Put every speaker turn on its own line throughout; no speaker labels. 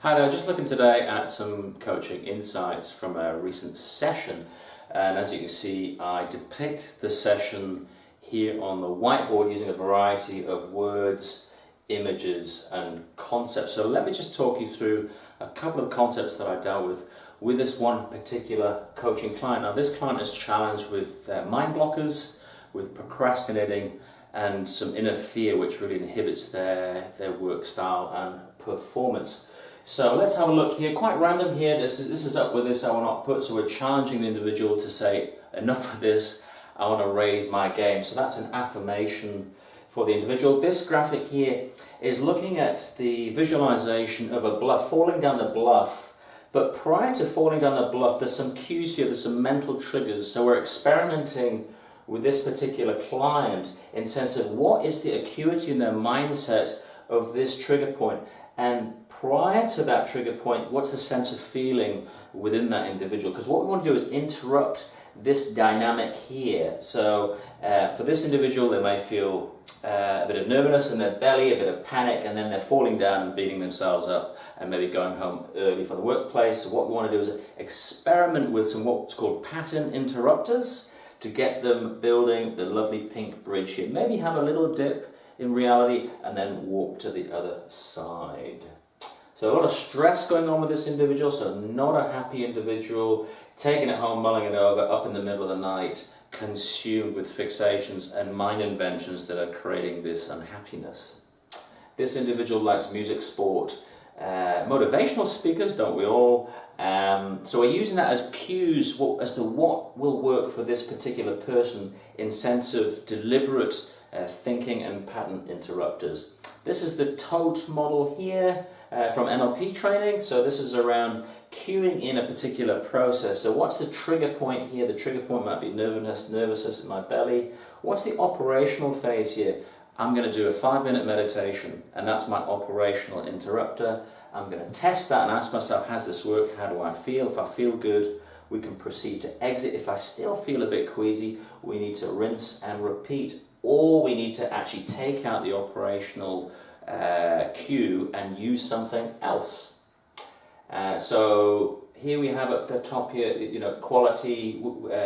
Hi there, just looking today at some coaching insights from a recent session, and as you can see I depict the session here on the whiteboard using a variety of words, images and concepts. So let me just talk you through a couple of concepts that I dealt with this one particular coaching client. Now this client is challenged with mind blockers, with procrastinating and some inner fear which really inhibits their work style and performance. So let's have a look here, quite random here, this is up with this I will not put, so we're challenging the individual to say enough of this, I want to raise my game. So that's an affirmation for the individual. This graphic here is looking at the visualization of a bluff, falling down the bluff, but prior to falling down the bluff there's some cues here, there's some mental triggers, so we're experimenting with this particular client in sense of what is the acuity in their mindset of this trigger point, and prior to that trigger point, what's the sense of feeling within that individual? Because what we want to do is interrupt this dynamic here. So for this individual, they may feel a bit of nervousness in their belly, a bit of panic, and then they're falling down and beating themselves up and maybe going home early for the workplace. So what we want to do is experiment with some what's called pattern interrupters to get them building the lovely pink bridge here. Maybe have a little dip in reality and then walk to the other side. So a lot of stress going on with this individual, so not a happy individual, taking it home, mulling it over, up in the middle of the night, consumed with fixations and mind inventions that are creating this unhappiness. This individual likes music, sport, motivational speakers, don't we all? So we're using that as cues as to what will work for this particular person in sense of deliberate thinking and pattern interrupters. This is the TOTE model here from NLP training. So this is around cueing in a particular process. So what's the trigger point here? The trigger point might be nervousness in my belly. What's the operational phase here? I'm going to do a 5-minute meditation, and that's my operational interrupter. I'm going to test that and ask myself, has this worked? How do I feel? If I feel good, we can proceed to exit. If I still feel a bit queasy, we need to rinse and repeat, or we need to actually take out the operational cue and use something else. So here we have at the top here, quality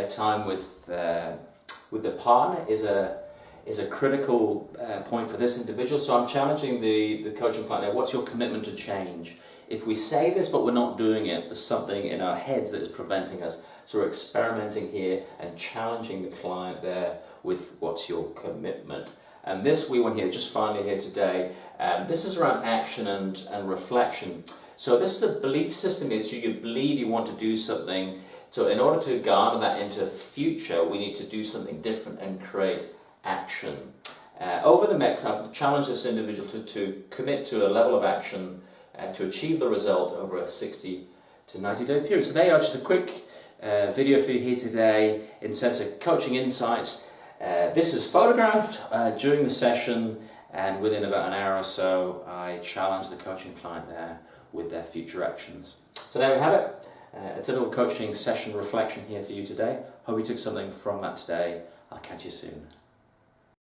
time with the partner is a critical point for this individual. So I'm challenging the coaching client there. What's your commitment to change? If we say this but we're not doing it, there's something in our heads that is preventing us. So we're experimenting here and challenging the client there with what's your commitment. And this wee one here, just finally here today, this is around action and reflection. So this is a belief system, is you believe you want to do something. So in order to garner that into future, we need to do something different and create action. Over the next, I've challenged this individual to commit to a level of action to achieve the result over a 60 to 90 day period. So there you are, just a quick video for you here today in sense of coaching insights. This is photographed during the session, and within about an hour or so I challenge the coaching client there with their future actions. So there we have it. It's a little coaching session reflection here for you today. Hope you took something from that today. I'll catch you soon.